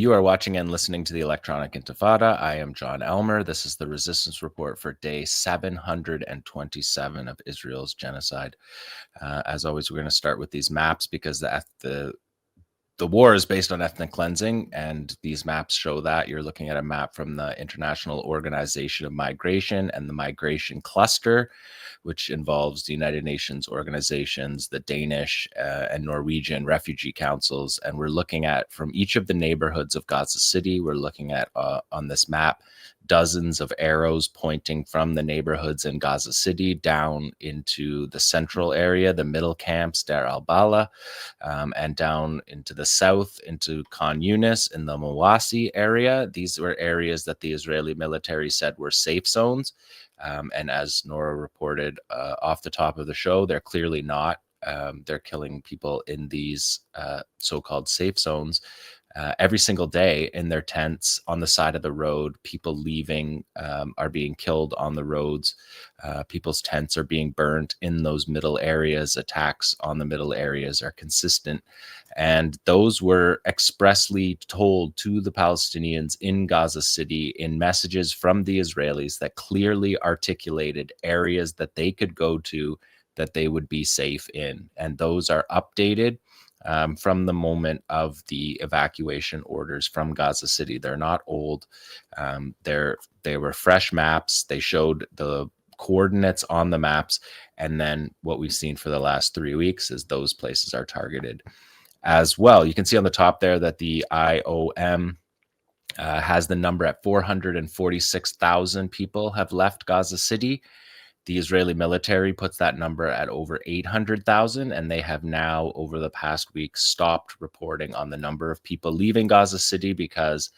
You are watching and listening to the Electronic Intifada. I am Jon Elmer. This is the Resistance Report for day 727 of Israel's genocide. As always, we're going to start with these maps because the war is based on ethnic cleansing, and these maps show that. You're looking at a map from the International Organization of Migration and the Migration Cluster, which involves the United Nations organizations, the Danish and Norwegian refugee councils. And we're looking at, from each of the neighborhoods of Gaza City, we're looking at, on this map, dozens of arrows pointing from the neighborhoods in Gaza City down into the central area, the middle camps, Deir al-Balah, and down into the south, into Khan Younis in the Mawasi area. These were areas that the Israeli military said were safe zones. And as Nora reported off the top of the show, they're clearly not. They're killing people in these so-called safe zones every single day in their tents on the side of the road. People leaving are being killed on the roads. People's tents are being burnt in those middle areas. Attacks on the middle areas are consistent. And those were expressly told to the Palestinians in Gaza City in messages from the Israelis that clearly articulated areas that they could go to that they would be safe in. And those are updated from the moment of the evacuation orders from Gaza City. They're not old. They were fresh maps. They showed the coordinates on the maps. And then what we've seen for the last 3 weeks is those places are targeted as well. You can see on the top there that the IOM has the number at 446,000 people have left Gaza City. The Israeli military puts that number at over 800,000, and they have now, over the past week, stopped reporting on the number of people leaving Gaza City because,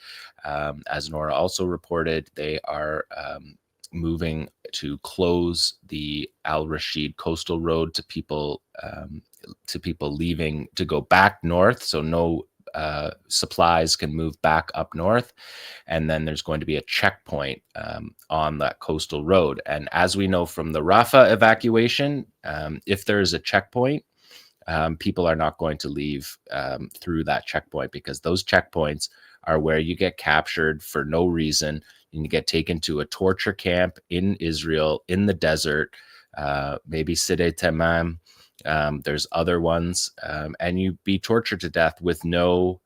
as Nora also reported, they are moving to close the Al Rashid coastal road to people leaving to go back north. So no supplies can move back up north, and then there's going to be a checkpoint on that coastal road. And as we know from the Rafah evacuation, if there is a checkpoint, people are not going to leave through that checkpoint, because those checkpoints are where you get captured for no reason and you get taken to a torture camp in Israel in the desert, maybe Side Temam. There's other ones, and you be tortured to death with no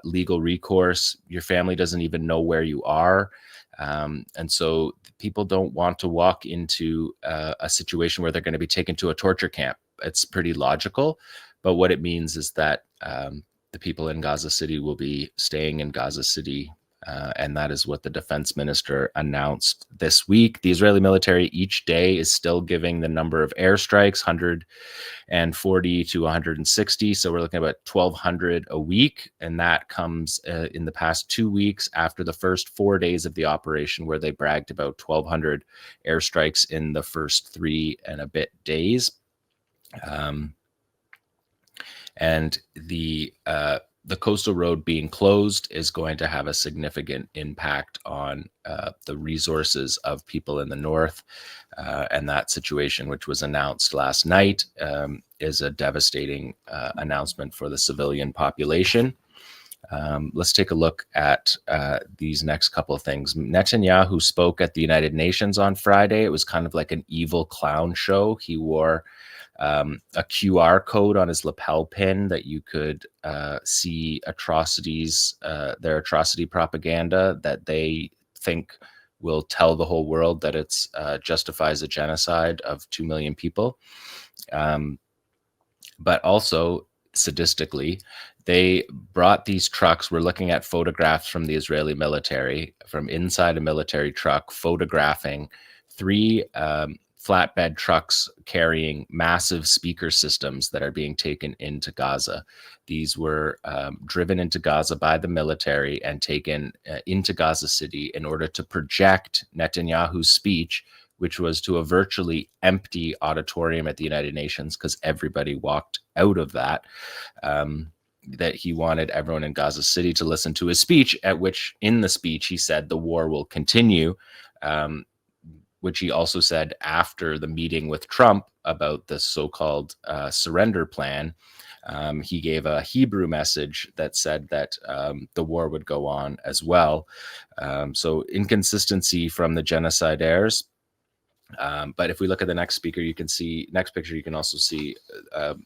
legal recourse. Your family doesn't even know where you are. And so people don't want to walk into a situation where they're going to be taken to a torture camp. It's pretty logical, but what it means is that the people in Gaza City will be staying in Gaza City. And that is what the defense minister announced this week. The Israeli military each day is still giving the number of airstrikes, 140 to 160. So we're looking at about 1,200 a week. And that comes in the past 2 weeks after the first 4 days of the operation, where they bragged about 1,200 airstrikes in the first 3 and a bit days. And the coastal road being closed is going to have a significant impact on the resources of people in the north. And that situation, which was announced last night, is a devastating announcement for the civilian population. Let's take a look at these next couple of things. Netanyahu spoke at the United Nations on Friday. It was kind of like an evil clown show. He wore a QR code on his lapel pin that you could see atrocities, their atrocity propaganda that they think will tell the whole world that it's justifies a genocide of 2 million people. But also, sadistically, they brought these trucks. We're looking at photographs from the Israeli military, from inside a military truck, photographing 3 flatbed trucks carrying massive speaker systems that are being taken into Gaza. These were driven into Gaza by the military and taken into Gaza City in order to project Netanyahu's speech, which was to a virtually empty auditorium at the United Nations, because everybody walked out of that. That he wanted everyone in Gaza City to listen to his speech, at which in the speech he said the war will continue, which he also said after the meeting with Trump about the so-called surrender plan. He gave a Hebrew message that said that the war would go on as well. So inconsistency from the genocidaires. But if we look at the next picture, you can also see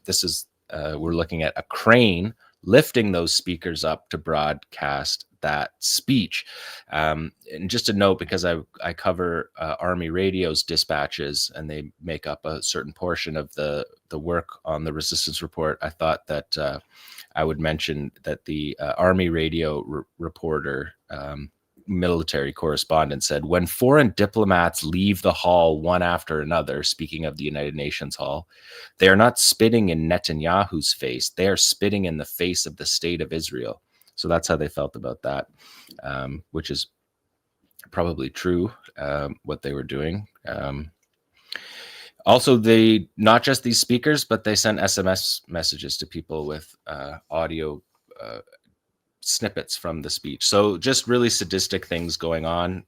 this is we're looking at a crane lifting those speakers up to broadcast that speech. And just to note, because I cover Army Radio's dispatches, and they make up a certain portion of the work on the resistance report, I thought that I would mention that the Army Radio reporter, military correspondent, said, when foreign diplomats leave the hall one after another, speaking of the United Nations hall, they are not spitting in Netanyahu's face. They are spitting in the face of the state of Israel. So that's how they felt about that, which is probably true, what they were doing. Also, they, not just these speakers, but they sent SMS messages to people with audio snippets from the speech. So just really sadistic things going on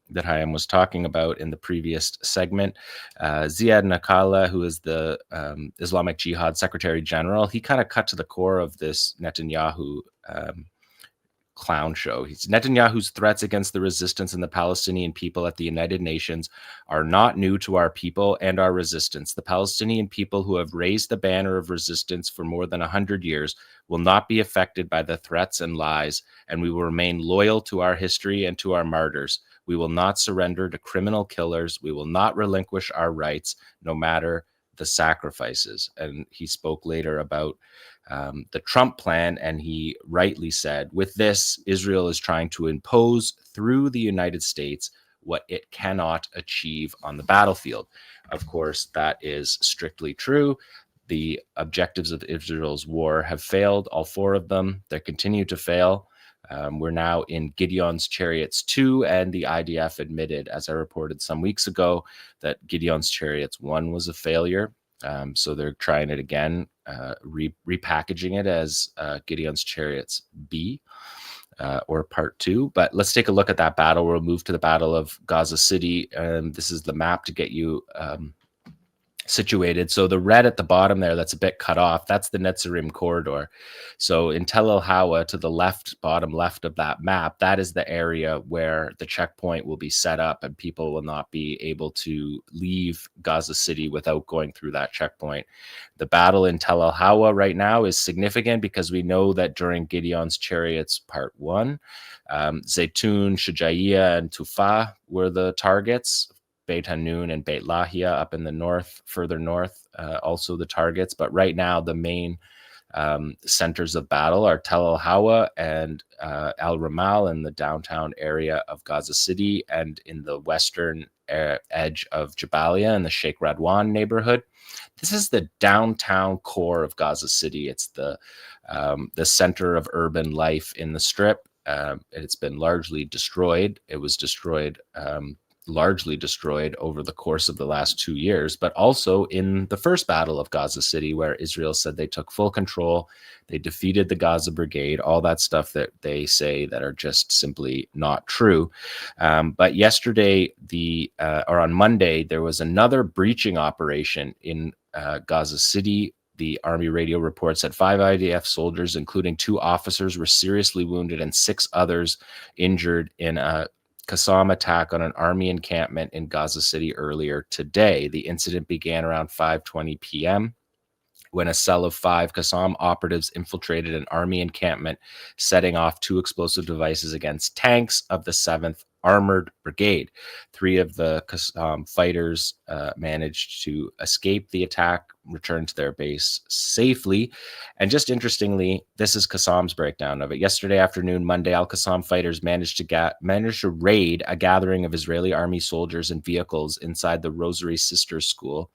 that Hayam was talking about in the previous segment. Ziad Nakala, who is the Islamic Jihad Secretary General, he kind of cut to the core of this Netanyahu clown show. Netanyahu's threats against the resistance and the Palestinian people at the United Nations are not new to our people and our resistance. The Palestinian people who have raised the banner of resistance for more than 100 years will not be affected by the threats and lies, and we will remain loyal to our history and to our martyrs. We will not surrender to criminal killers. We will not relinquish our rights, no matter the sacrifices. And he spoke later about the Trump plan, and he rightly said, with this, Israel is trying to impose through the United States what it cannot achieve on the battlefield. Of course, that is strictly true. The objectives of Israel's war have failed, all four of them. They continue to fail. We're now in Gideon's Chariots 2, and the IDF admitted, as I reported some weeks ago, that Gideon's Chariots 1 was a failure. So they're trying it again, repackaging it as Gideon's Chariots B, or Part 2. But let's take a look at that battle. We'll move to the Battle of Gaza City. This is the map to get you situated. So the red at the bottom there, that's a bit cut off, that's the Netzarim corridor. So in Tel El Hawa, to the left, bottom left of that map, that is the area where the checkpoint will be set up, and people will not be able to leave Gaza City without going through that checkpoint. The battle in Tel El Hawa right now is significant because we know that during Gideon's Chariots Part 1, Zaytun, Shujaiya, and Tufa were the targets. Beit Hanun and Beit Lahia up in the north, further north, also the targets. But right now, the main centers of battle are Tel El Hawa and Al Ramal in the downtown area of Gaza City, and in the western edge of Jabalia in the Sheikh Radwan neighborhood. This is the downtown core of Gaza City. It's the center of urban life in the Strip. It's been largely destroyed. It was destroyed, largely destroyed over the course of the last 2 years, but also in the first battle of Gaza City, where Israel said they took full control, they defeated the Gaza Brigade, all that stuff that they say that are just simply not true. But yesterday, or on Monday, there was another breaching operation in Gaza City. The Army Radio reports that 5 IDF soldiers, including 2 officers, were seriously wounded and 6 others injured in a Qassam attack on an army encampment in Gaza City earlier today. The incident began around 5:20 p.m. when a cell of 5 Qassam operatives infiltrated an army encampment, setting off 2 explosive devices against tanks of the 7th Armored Brigade. 3 of the Qassam fighters managed to escape the attack, return to their base safely. And just interestingly, this is Qassam's breakdown of it. Yesterday afternoon, Monday, Al-Qassam fighters managed to raid a gathering of Israeli army soldiers and vehicles inside the Rosary Sisters School.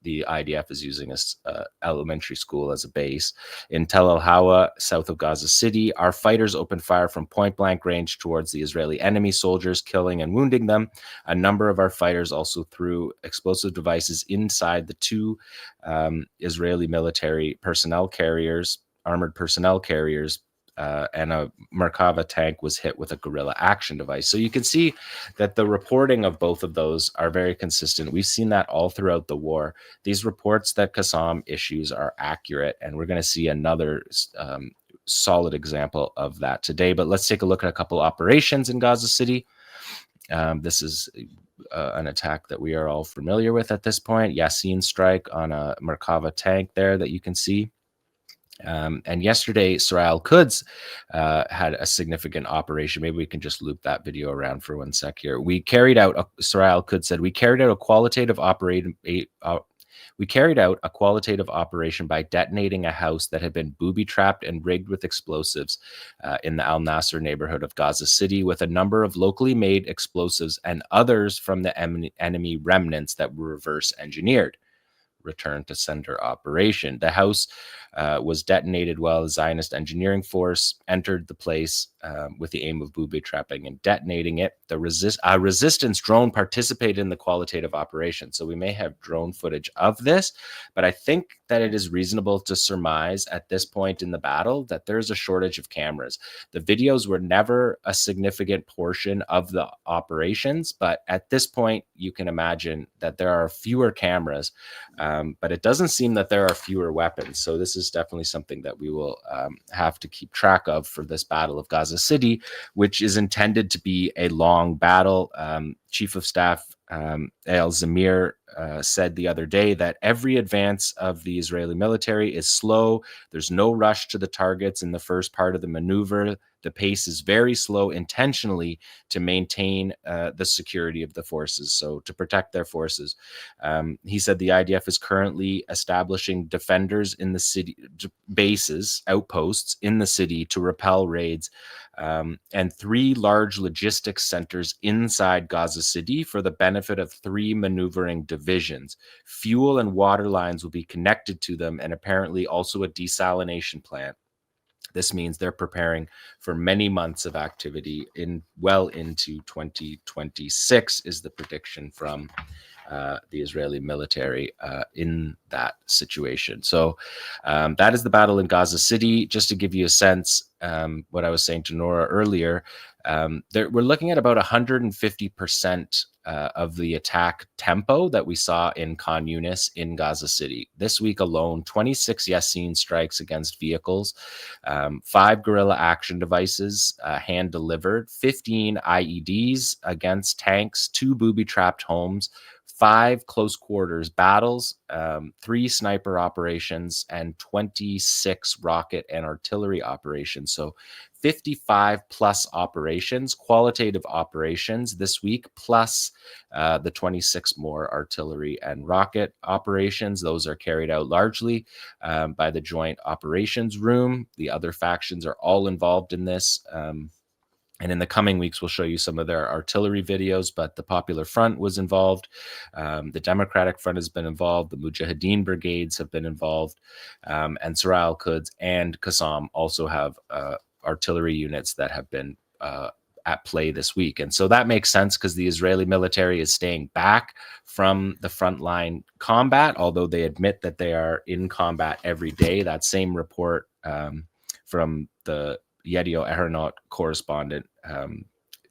The IDF is using this elementary school as a base. In Tel El Hawa, south of Gaza City, our fighters opened fire from point-blank range towards the Israeli enemy soldiers, killing and wounding them. A number of our fighters also threw explosive devices inside the 2 Israeli military personnel carriers, armored personnel carriers, and a Merkava tank was hit with a guerrilla action device. So you can see that the reporting of both of those are very consistent. We've seen that all throughout the war. These reports that 𝐓𝐶𝐞 issues are accurate, and we're going to see another solid example of that today. But let's take a look at a couple operations in Gaza City. This is an attack that we are all familiar with at this point. Yasin strike on a Merkava tank there that you can see. And yesterday, 𝐓𝐴 had a significant operation. Maybe we can just loop that video around for 1 sec here. 𝐓𝐴 said, we carried out a qualitative operation by detonating a house that had been booby-trapped and rigged with explosives in the Al Nasser neighborhood of Gaza City, with a number of locally made explosives and others from the enemy remnants that were reverse engineered. Return to sender operation. The house was detonated while the Zionist engineering force entered the place with the aim of booby trapping and detonating it. The resistance drone participated in the qualitative operation. So we may have drone footage of this, but I think that it is reasonable to surmise at this point in the battle that there's a shortage of cameras. The videos were never a significant portion of the operations, but at this point, you can imagine that there are fewer cameras, but it doesn't seem that there are fewer weapons. So this is definitely something that we will have to keep track of for this Battle of Gaza City, which is intended to be a long battle. Chief of Staff Eyal Zamir said the other day that every advance of the Israeli military is slow. There's no rush to the targets in the first part of the maneuver. The pace is very slow intentionally to maintain the security of the forces, so to protect their forces. He said the IDF is currently establishing defenders in the city, bases, outposts in the city to repel raids, and 3 large logistics centers inside Gaza City for the benefit of 3 maneuvering divisions. Fuel and water lines will be connected to them, and apparently also a desalination plant. This means they're preparing for many months of activity well into 2026 is the prediction from the Israeli military in that situation. So that is the battle in Gaza City. Just to give you a sense, what I was saying to Nora earlier, we're looking at about 150% of the attack tempo that we saw in Khan Younis in Gaza City. This week alone, 26 Yasin strikes against vehicles, 5 guerrilla action devices hand-delivered, 15 IEDs against tanks, 2 booby-trapped homes, 5 close quarters battles, 3 sniper operations, and 26 rocket and artillery operations. So 55 plus operations, qualitative operations this week, plus the 26 more artillery and rocket operations. Those are carried out largely by the Joint Operations Room. The other factions are all involved in this. And in the coming weeks, we'll show you some of their artillery videos, but the Popular Front was involved. The Democratic Front has been involved. The Mujahideen brigades have been involved. And 𝐓𝐴 and 𝐓𝐶𝐞 also have artillery units that have been at play this week. And so that makes sense because the Israeli military is staying back from the frontline combat, although they admit that they are in combat every day. That same report from the Yedioth Ahronot correspondent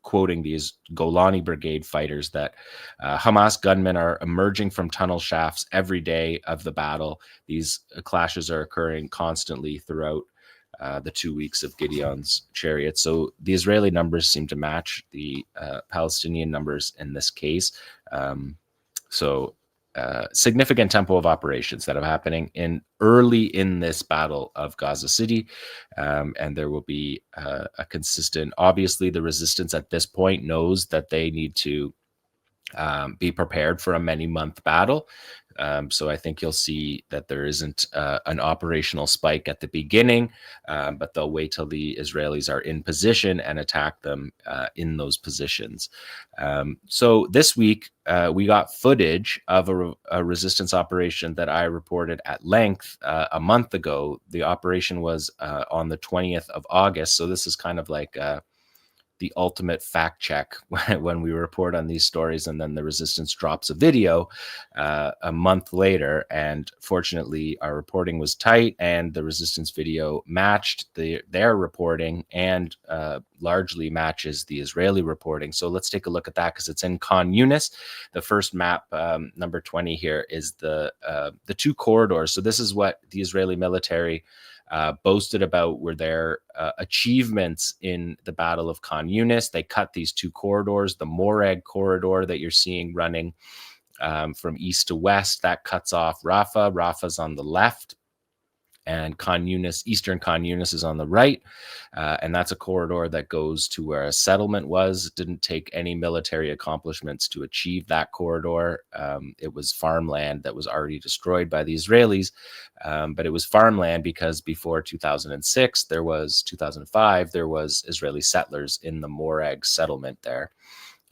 quoting these Golani Brigade fighters that Hamas gunmen are emerging from tunnel shafts every day of the battle. These clashes are occurring constantly throughout the 2 weeks of Gideon's chariot. So the Israeli numbers seem to match the Palestinian numbers in this case. Significant tempo of operations that are happening early in this battle of Gaza City, and there will be a consistent. Obviously, the resistance at this point knows that they need to be prepared for a many-month battle. So I think you'll see that there isn't an operational spike at the beginning, but they'll wait till the Israelis are in position and attack them in those positions. So this week, we got footage of a resistance operation that I reported at length a month ago. The operation was on the 20th of August. So this is kind of like the ultimate fact check when we report on these stories, and then the resistance drops a video a month later. And fortunately, our reporting was tight, and the resistance video matched their reporting and largely matches the Israeli reporting. So let's take a look at that, because it's in Khan Younis. The first map, number 20 here, is the two corridors. So this is what the Israeli military boasted about were their achievements in the Battle of Khan Younis. They cut these two corridors, the Morag corridor that you're seeing running from east to west, that cuts off Rafah. Rafah's on the left, and Khan Younis, eastern Khan Younis, is on the right. And that's a corridor that goes to where a settlement was. It didn't take any military accomplishments to achieve that corridor. It was farmland that was already destroyed by the Israelis. But it was farmland because before 2005, there was Israeli settlers in the Morag settlement there.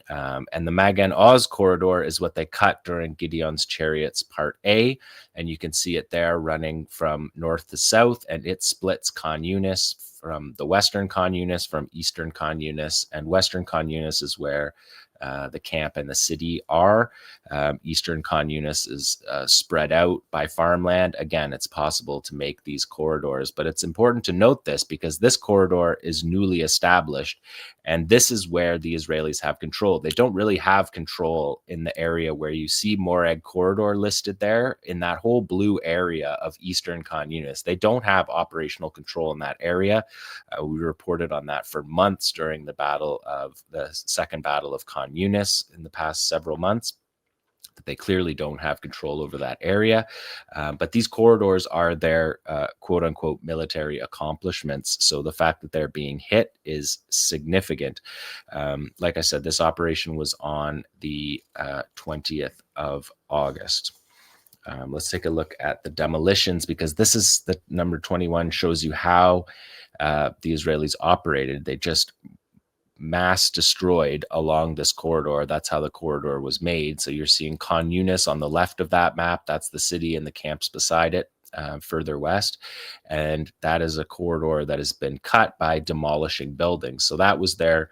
And the Magan Oz corridor is what they cut during Gideon's Chariots Part A. And you can see it there running from north to south, and it splits Khan Younis from the western Khan Younis from eastern Khan Younis. And western Khan Younis is where the camp and the city are. Eastern Khan Younis is spread out by farmland. Again, it's possible to make these corridors, but it's important to note this because this corridor is newly established, and this is where the Israelis have control. They don't really have control in the area where you see Morag corridor listed there, in that whole blue area of Eastern Khan Younis. They don't have operational control in that area. We reported on that for months during the second battle of Khan Younis in the past several months, that they clearly don't have control over that area. But these corridors are their quote unquote military accomplishments. So the fact that they're being hit is significant. Like I said, this operation was on the 20th of August. Let's take a look at the demolitions, because this is the number 21, shows you how the Israelis operated. They just mass destroyed along this corridor. That's how the corridor was made. So you're seeing Khan Younis on the left of that map. That's the city and the camps beside it, further west. And that is a corridor that has been cut by demolishing buildings. So that was their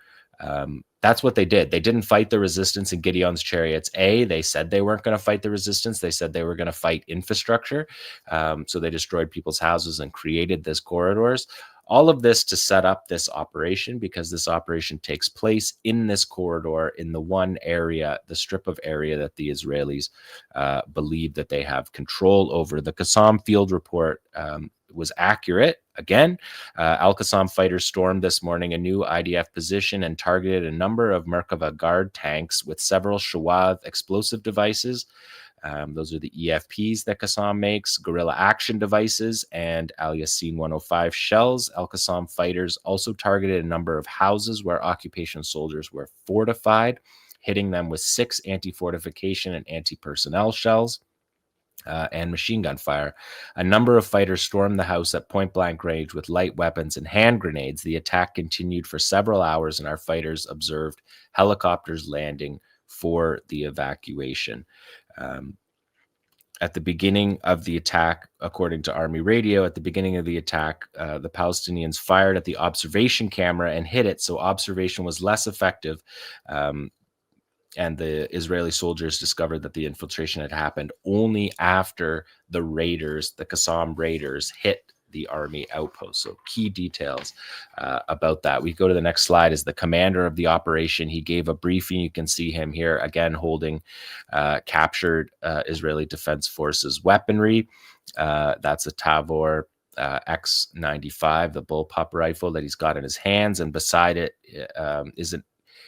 that's what they did. They didn't fight the resistance in Gideon's Chariots A. They said they weren't going to fight the resistance. They said they were going to fight infrastructure. So they destroyed people's houses and created these corridors. All of this to set up this operation, because this operation takes place in this corridor, in the one area, the strip of area that the Israelis believe that they have control over. The 𝐓𝐡𝐞 field report was accurate. Again, Al-Qassam fighters stormed this morning a new IDF position and targeted a number of Merkava Guard tanks with several Shawad explosive devices. Those are the EFPs that 𝐓𝐡𝐞 makes, guerrilla action devices, and Al-Yassin 105 shells. Al-Qassam fighters also targeted a number of houses where occupation soldiers were fortified, hitting them with 6 anti-fortification and anti-personnel shells. And machine gun fire. A number of fighters stormed the house at point-blank range with light weapons and hand grenades. The attack continued for several hours, and our fighters observed helicopters landing for the evacuation. At the beginning of the attack, according to Army radio, at the beginning of the attack, the Palestinians fired at the observation camera and hit it, so observation was less effective. And the Israeli soldiers discovered that the infiltration had happened only after the raiders, the 𝐓𝐡𝐞 raiders, hit the army outpost. So key details about that. We go to the next slide. Is the commander of the operation. He gave a briefing. You can see him here again holding captured Israeli Defense Forces weaponry. That's a Tavor X95, the bullpup rifle that he's got in his hands, and beside it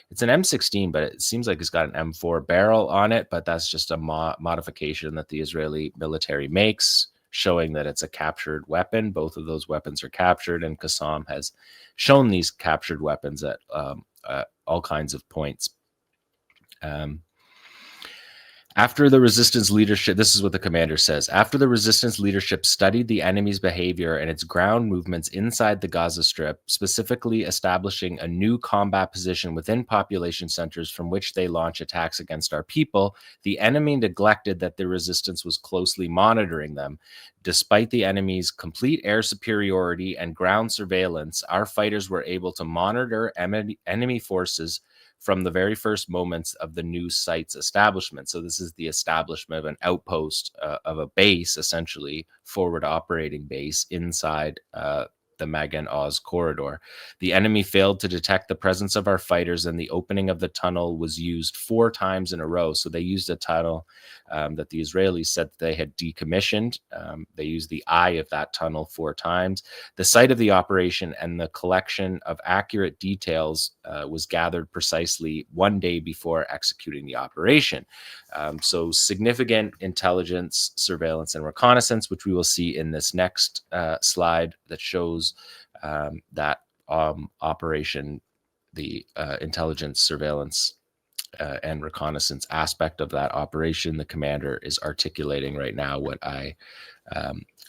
it's an M16, but it seems like it's got an M4 barrel on it, but that's just a modification that the Israeli military makes, showing that it's a captured weapon. Both of those weapons are captured, and 𝐓𝐡𝐞 has shown these captured weapons at all kinds of points. After the resistance leadership, this is what the commander says. After the resistance leadership studied the enemy's behavior and its ground movements inside the Gaza Strip, specifically establishing a new combat position within population centers from which they launch attacks against our people, the enemy neglected that the resistance was closely monitoring them. Despite the enemy's complete air superiority and ground surveillance, our fighters were able to monitor enemy forces from the very first moments of the new site's establishment. So this is the establishment of an outpost, of a base, essentially forward operating base inside the Magen Oz corridor. The enemy failed to detect the presence of our fighters, and the opening of the tunnel was used 4 times in a row. So they used a tunnel that the Israelis said they had decommissioned. They used the eye of that tunnel 4 times. The site of the operation and the collection of accurate details was gathered precisely 1 day before executing the operation. So significant intelligence, surveillance, and reconnaissance, which we will see in this next slide that shows that operation, the intelligence, surveillance, and reconnaissance aspect of that operation. The commander is articulating right now what I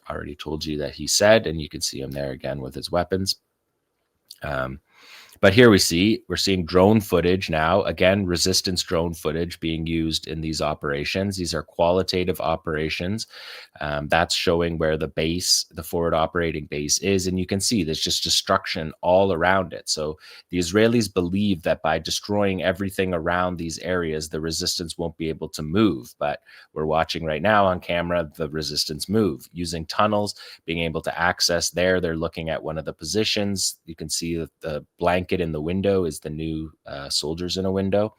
already told you that he said, and you can see him there again with his weapons. But here we're seeing drone footage now, again, resistance drone footage being used in these operations. These are qualitative operations. That's showing where the base, the forward operating base is. And you can see there's just destruction all around it. So the Israelis believe that by destroying everything around these areas, the resistance won't be able to move. But we're watching right now on camera the resistance move using tunnels, being able to access there. They're looking at one of the positions. You can see that the blanket in the window is the new soldiers in a window,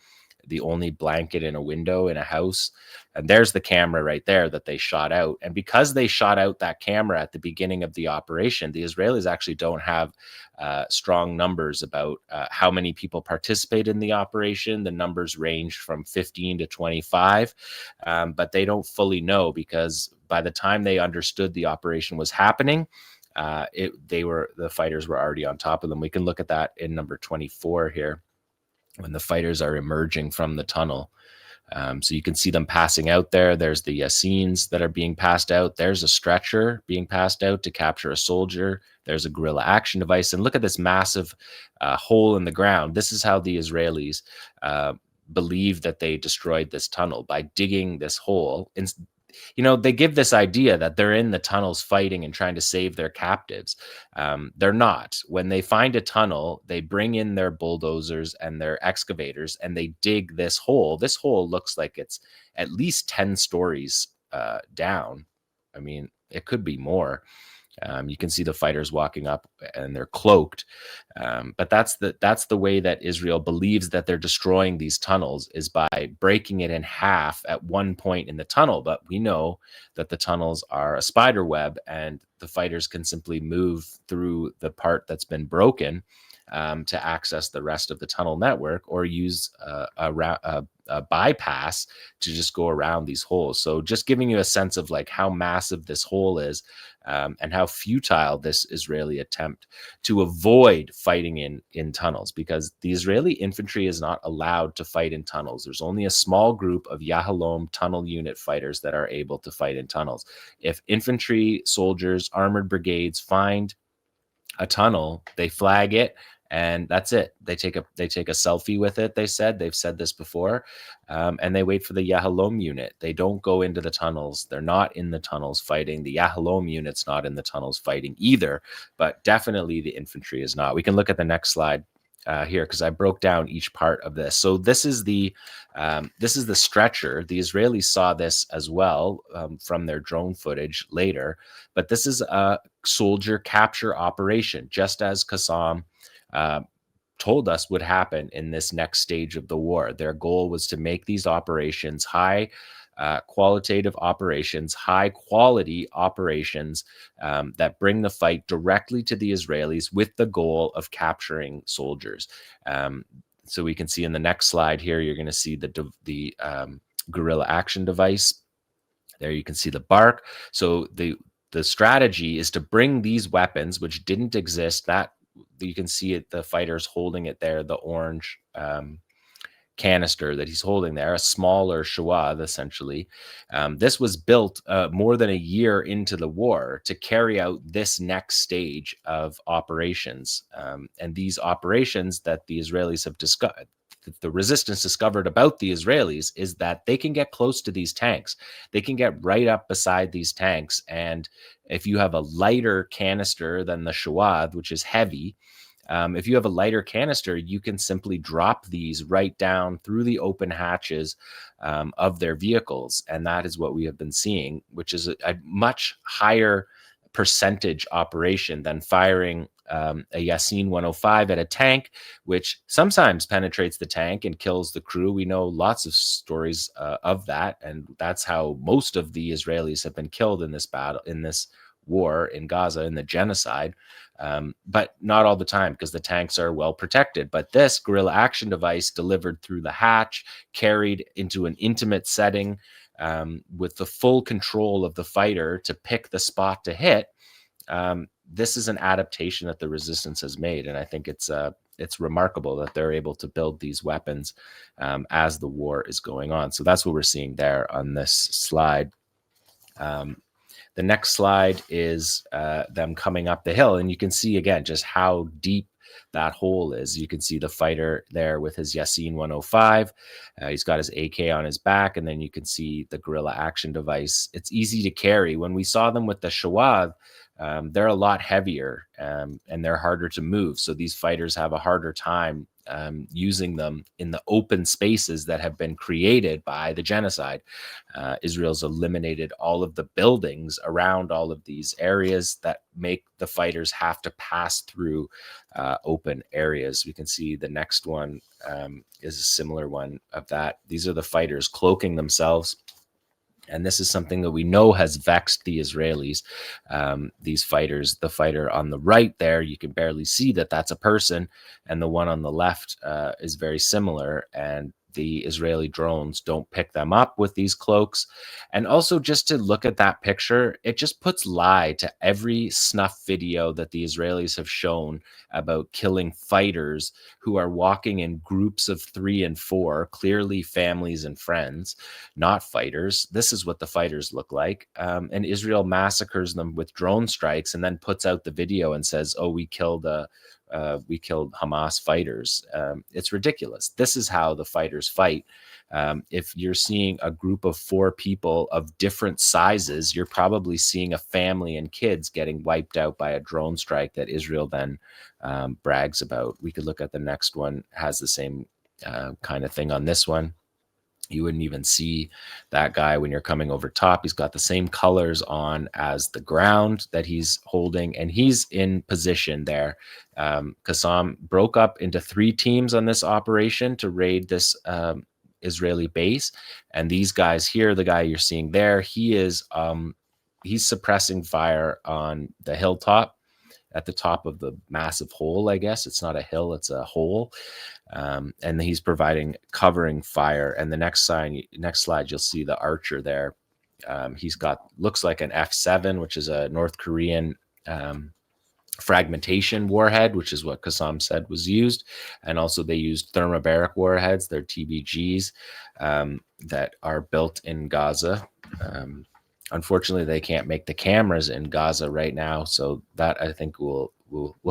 the only blanket in a window in a house. And there's the camera right there that they shot out. And because they shot out that camera at the beginning of the operation, the Israelis actually don't have strong numbers about how many people participate in the operation. The numbers range from 15 to 25, but they don't fully know, because by the time they understood the operation was happening, the fighters were already on top of them. We can look at that in number 24 here, when the fighters are emerging from the tunnel. So you can see them passing out there. There's the Yassins that are being passed out. There's a stretcher being passed out to capture a soldier. There's a guerrilla action device. And look at this massive hole in the ground. This is how the Israelis believe that they destroyed this tunnel, by digging this hole. They give this idea that they're in the tunnels fighting and trying to save their captives. They're not. When they find a tunnel, they bring in their bulldozers and their excavators, and they dig this hole. This hole looks like it's at least 10 stories down. I mean, it could be more. You can see the fighters walking up, and they're cloaked. But that's the way that Israel believes that they're destroying these tunnels, is by breaking it in half at one point in the tunnel. But we know that the tunnels are a spider web, and the fighters can simply move through the part that's been broken to access the rest of the tunnel network, or use a bypass to just go around these holes. So just giving you a sense of like how massive this hole is, and how futile this Israeli attempt to avoid fighting in tunnels, because the Israeli infantry is not allowed to fight in tunnels. There's only a small group of Yahalom tunnel unit fighters that are able to fight in tunnels. If infantry, soldiers, armored brigades find a tunnel, they flag it, and that's it. They take a selfie with it. They've said this before, and they wait for the Yahalom unit. They don't go into the tunnels. They're not in the tunnels fighting. The Yahalom unit's not in the tunnels fighting either, but definitely the infantry is not. We can look at the next slide here, because I broke down each part of this. So this is the stretcher. The Israelis saw this as well from their drone footage later, but this is a soldier capture operation, just as 𝐓𝐡𝐞 told us would happen in this next stage of the war. Their goal was to make these operations high qualitative operations, high quality operations that bring the fight directly to the Israelis, with the goal of capturing soldiers. So we can see in the next slide here, you're going to see the guerrilla action device. There you can see the bark. So the strategy is to bring these weapons, which didn't exist, that you can see it, the fighters holding it there, the orange canister that he's holding there, a smaller Shawad, essentially. This was built more than a year into the war to carry out this next stage of operations. And these operations that the Israelis have discovered, the resistance discovered about the Israelis, is that they can get close to these tanks. They can get right up beside these tanks. And if you have a lighter canister than the Shawad, which is heavy, if you have a lighter canister, you can simply drop these right down through the open hatches of their vehicles. And that is what we have been seeing, which is a much higher percentage operation than firing a Yasin 105 at a tank, which sometimes penetrates the tank and kills the crew. We know lots of stories of that, and that's how most of the Israelis have been killed in this battle, in this war in Gaza, in the genocide. But not all the time, because the tanks are well protected. But this guerrilla action device delivered through the hatch, carried into an intimate setting, with the full control of the fighter to pick the spot to hit. This is an adaptation that the resistance has made, and I think it's remarkable that they're able to build these weapons as the war is going on. So that's what we're seeing there on this slide. The next slide is them coming up the hill, and you can see again just how deep that hole is. You can see the fighter there with his Yasin 105. He's got his AK on his back, and then you can see the guerrilla action device. It's easy to carry. When we saw them with the Shawad, they're a lot heavier and they're harder to move. So these fighters have a harder time using them in the open spaces that have been created by the genocide. Israel's eliminated all of the buildings around all of these areas that make the fighters have to pass through open areas. We can see the next one is a similar one of that. These are the fighters cloaking themselves. And this is something that we know has vexed the Israelis. These fighters, the fighter on the right there, you can barely see that that's a person. And the one on the left is very similar. And the Israeli drones don't pick them up with these cloaks. And also, just to look at that picture, it just puts lie to every snuff video that the Israelis have shown about killing fighters who are walking in groups of 3 and 4, clearly families and friends, not fighters. This is what the fighters look like. And Israel massacres them with drone strikes and then puts out the video and says, oh, we killed Hamas fighters. It's ridiculous. This is how the fighters fight. If you're seeing a group of 4 people of different sizes, you're probably seeing a family and kids getting wiped out by a drone strike that Israel then brags about. We could look at the next one, has the same kind of thing on this one. You wouldn't even see that guy when you're coming over top. He's got the same colors on as the ground that he's holding, and he's in position there. 𝐓𝐡𝐞 broke up into 3 teams on this operation to raid this Israeli base. And these guys here, the guy you're seeing there, he's suppressing fire on the hilltop at the top of the massive hole. I guess it's not a hill, it's a hole. And he's providing covering fire. And the next slide, you'll see the archer there. He's got, looks like an F7, which is a North Korean fragmentation warhead, which is what 𝐓𝐡𝐞 said was used. And also they used thermobaric warheads, they're TBGs, that are built in Gaza. Unfortunately, they can't make the cameras in Gaza right now, so that I think we'll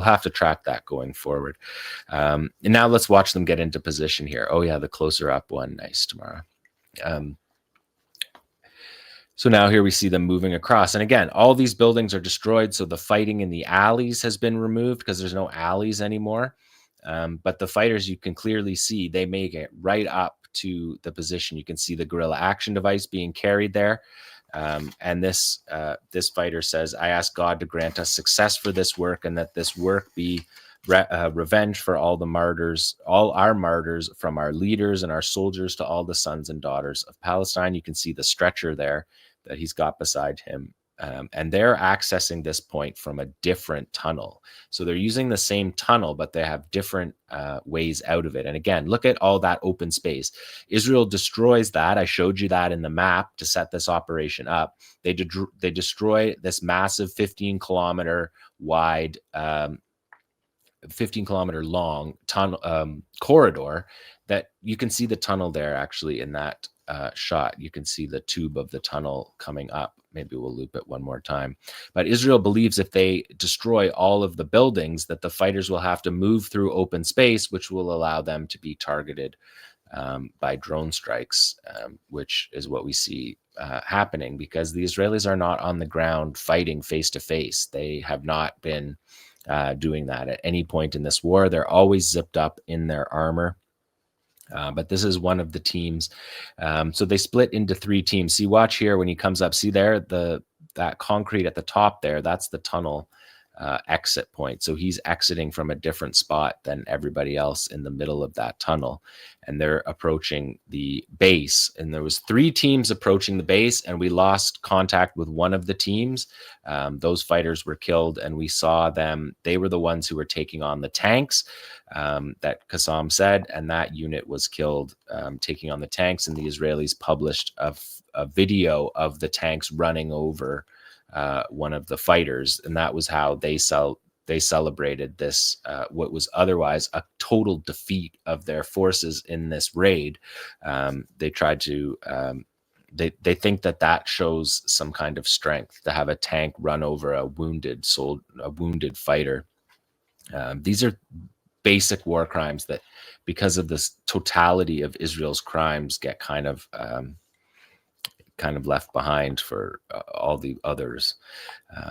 have to track that going forward. And now let's watch them get into position here. Oh yeah, the closer up one, nice, tomorrow. So now here we see them moving across. And again, all these buildings are destroyed, so the fighting in the alleys has been removed because there's no alleys anymore. But the fighters, you can clearly see, they make it right up to the position. You can see the guerrilla action device being carried there. And this fighter says, I ask God to grant us success for this work, and that this work be revenge for all the martyrs, all our martyrs, from our leaders and our soldiers to all the sons and daughters of Palestine. You can see the stretcher there that he's got beside him. And they're accessing this point from a different tunnel. So they're using the same tunnel, but they have different ways out of it. And again, look at all that open space. Israel destroys that. I showed you that in the map to set this operation up. They destroy this massive 15-kilometer wide 15-kilometer long tunnel corridor that you can see the tunnel there actually in that shot. You can see the tube of the tunnel coming up. Maybe we'll loop it one more time. But Israel believes if they destroy all of the buildings, that the fighters will have to move through open space, which will allow them to be targeted by drone strikes, which is what we see happening, because the Israelis are not on the ground fighting face to face. They have not been doing that at any point in this war. They're always zipped up in their armor. But this is one of the teams. So they split into 3 teams. See, watch here when he comes up. See there, that concrete at the top there, that's the tunnel exit point. So he's exiting from a different spot than everybody else in the middle of that tunnel. And they're approaching the base. And there was 3 teams approaching the base, and we lost contact with one of the teams. Those fighters were killed, and we saw them. They were the ones who were taking on the tanks that 𝐤𝐿 said, and that unit was killed taking on the tanks. And the Israelis published a video of the tanks running over one of the fighters, and that was how they celebrated this, what was otherwise a total defeat of their forces in this raid. They tried to, they think that shows some kind of strength to have a tank run over a wounded fighter. These are basic war crimes that, because of this totality of Israel's crimes, get kind of left behind for all the others.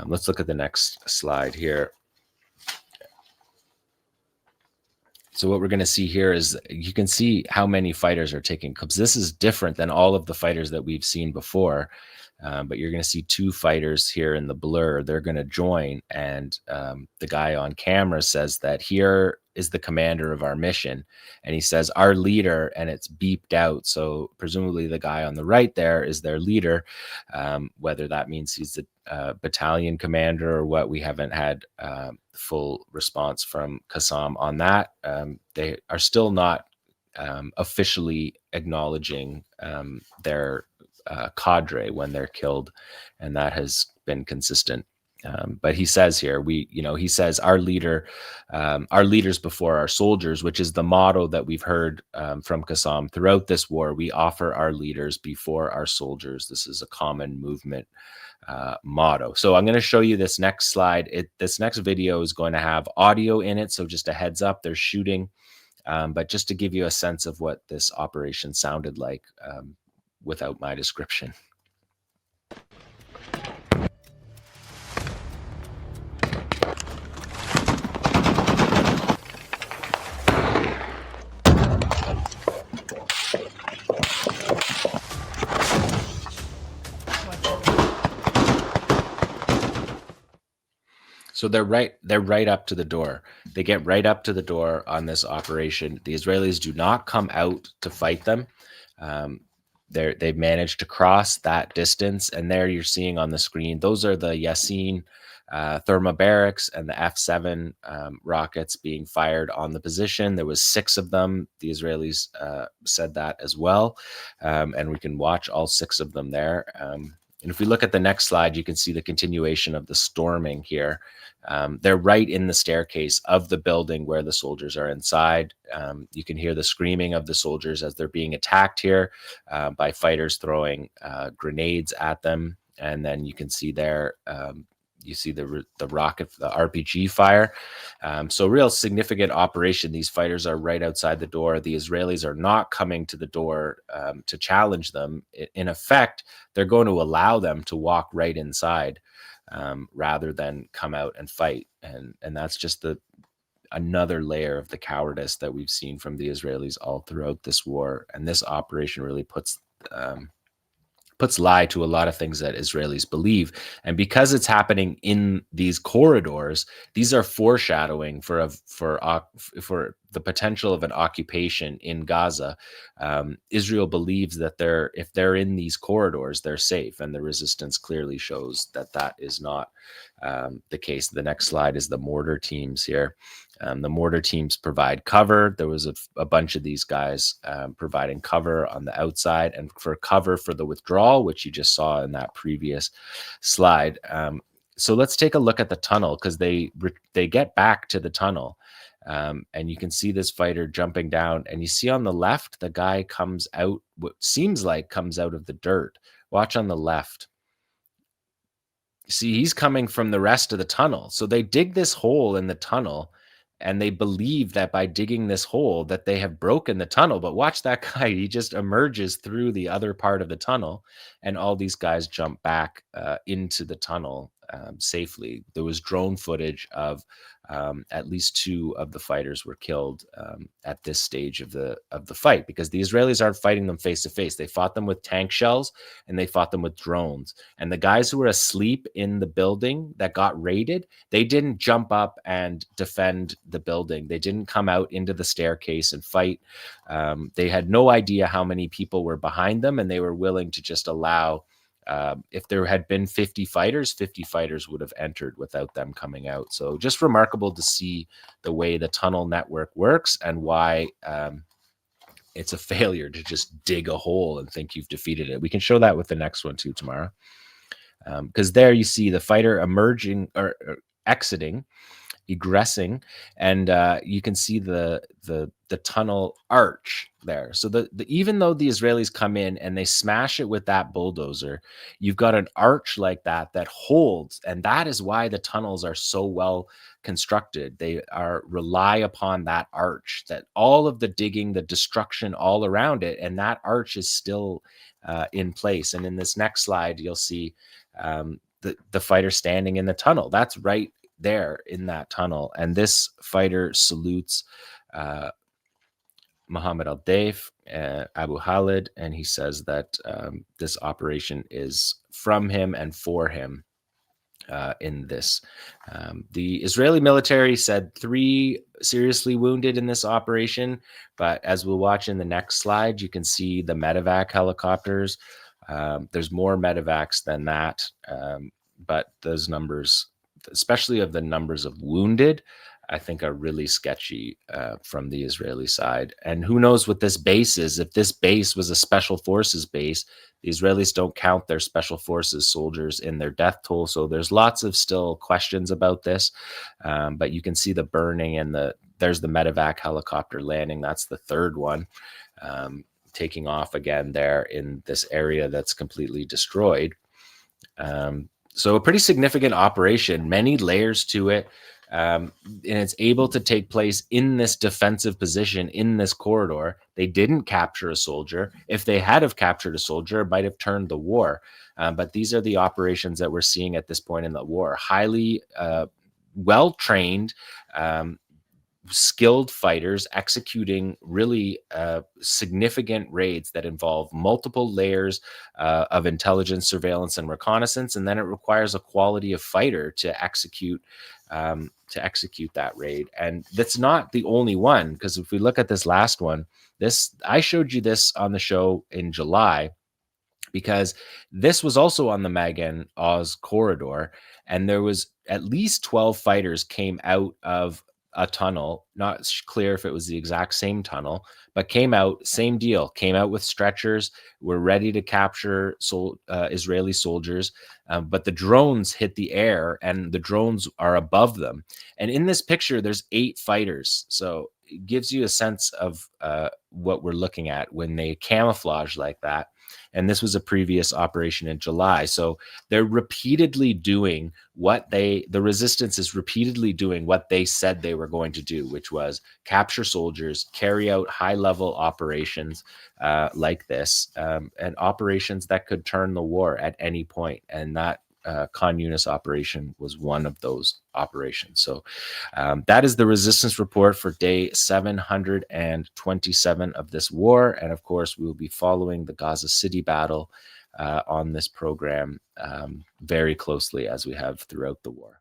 Let's look at the next slide here. So what we're going to see here is, you can see how many fighters are taking clubs. This is different than all of the fighters that we've seen before. But you're going to see 2 fighters here in the blur. They're going to join, and the guy on camera says that here is the commander of our mission, and he says our leader, and it's beeped out. So presumably the guy on the right there is their leader. Whether that means he's the battalion commander or what, we haven't had full response from 𝐤𝐿 on that. They are still not officially acknowledging their cadre when they're killed, and that has been consistent. But he says here, he says our leaders before our soldiers, which is the motto that we've heard from 𝐤𝐿 throughout this war. We offer our leaders before our soldiers. This is a common movement motto. So I'm going to show you this next slide. This next video is going to have audio in it, so just a heads up, they're shooting. But just to give you a sense of what this operation sounded like without my description. So they're right up to the door. They get right up to the door on this operation. The Israelis do not come out to fight them. They've managed to cross that distance, and there you're seeing on the screen, those are the Yassin thermobarics and the F7 rockets being fired on the position. There was 6 of them. The Israelis said that as well, and we can watch all 6 of them there. And if we look at the next slide, you can see the continuation of the storming here. They're right in the staircase of the building where the soldiers are inside. You can hear the screaming of the soldiers as they're being attacked here by fighters throwing grenades at them. And then you can see there, you see the rocket, the RPG fire. So real significant operation. These fighters are right outside the door. The Israelis are not coming to the door to challenge them. In effect, they're going to allow them to walk right inside rather than come out and fight. And that's just another layer of the cowardice that we've seen from the Israelis all throughout this war. And this operation really puts lie to a lot of things that Israelis believe. And because it's happening in these corridors, these are foreshadowing for the potential of an occupation in Gaza. Israel believes that if they're in these corridors, they're safe, and the resistance clearly shows that that is not the case. The next slide is the mortar teams here. The mortar teams provide cover. There was a bunch of these guys providing cover on the outside, and for cover for the withdrawal, which you just saw in that previous slide. So let's take a look at the tunnel, because they get back to the tunnel. And you can see this fighter jumping down, and you see on the left, the guy comes out, what seems like comes out of the dirt. Watch on the left. See, he's coming from the rest of the tunnel. So they dig this hole in the tunnel, and they believe that by digging this hole that they have broken the tunnel. But watch that guy, he just emerges through the other part of the tunnel, and all these guys jump back into the tunnel safely. There was drone footage of at least 2 of the fighters were killed at this stage of the fight, because the Israelis aren't fighting them face to face. They fought them with tank shells, and they fought them with drones. And the guys who were asleep in the building that got raided, they didn't jump up and defend the building. They didn't come out into the staircase and fight. They had no idea how many people were behind them, and they were willing to just allow, if there had been 50 fighters would have entered without them coming out. So just remarkable to see the way the tunnel network works, and why it's a failure to just dig a hole and think you've defeated it. We can show that with the next one too tomorrow. Because there you see the fighter emerging or exiting, egressing, and you can see the tunnel arch there. So even though the Israelis come in and they smash it with that bulldozer, you've got an arch like that holds, and that is why the tunnels are so well constructed. They rely upon that arch, that all of the digging, the destruction all around it, and that arch is still in place. And in this next slide, you'll see the fighter standing in the tunnel. That's right there in that tunnel. And this fighter salutes Mohammed al-Deif, Abu Khalid, and he says that this operation is from him and for him in this. The Israeli military said 3 seriously wounded in this operation, but as we'll watch in the next slide, you can see the medevac helicopters. There's more medevacs than that, but those numbers, especially of the numbers of wounded, I think are really sketchy from the Israeli side. And who knows what this base is? If this base was a special forces base, the Israelis don't count their special forces soldiers in their death toll. So there's lots of still questions about this. But you can see the burning, and there's the medevac helicopter landing. That's the third one, taking off again there in this area that's completely destroyed. So a pretty significant operation, many layers to it, and it's able to take place in this defensive position in this corridor. They didn't capture a soldier. If they had have captured a soldier, it might have turned the war. But these are the operations that we're seeing at this point in the war. Highly well-trained, skilled fighters executing really significant raids that involve multiple layers of intelligence, surveillance, and reconnaissance, and then it requires a quality of fighter to execute that raid. And that's not the only one, because if we look at this last one, I showed you this on the show in July, because this was also on the Magen Oz corridor, and there was at least 12 fighters came out of a tunnel. Not clear if it was the exact same tunnel, but came out, same deal, came out with stretchers, were ready to capture Israeli soldiers, but the drones hit the air, and the drones are above them. And in this picture, there's 8 fighters. So it gives you a sense of what we're looking at when they camouflage like that. And this was a previous operation in July. So they're repeatedly doing the resistance is repeatedly doing what they said they were going to do, which was capture soldiers, carry out high-level operations like this, and operations that could turn the war at any point. And that 𝐶 Younis operation was one of those operations. So that is the resistance report for day 727 of this war. And of course, we will be following the Gaza City battle on this program very closely, as we have throughout the war.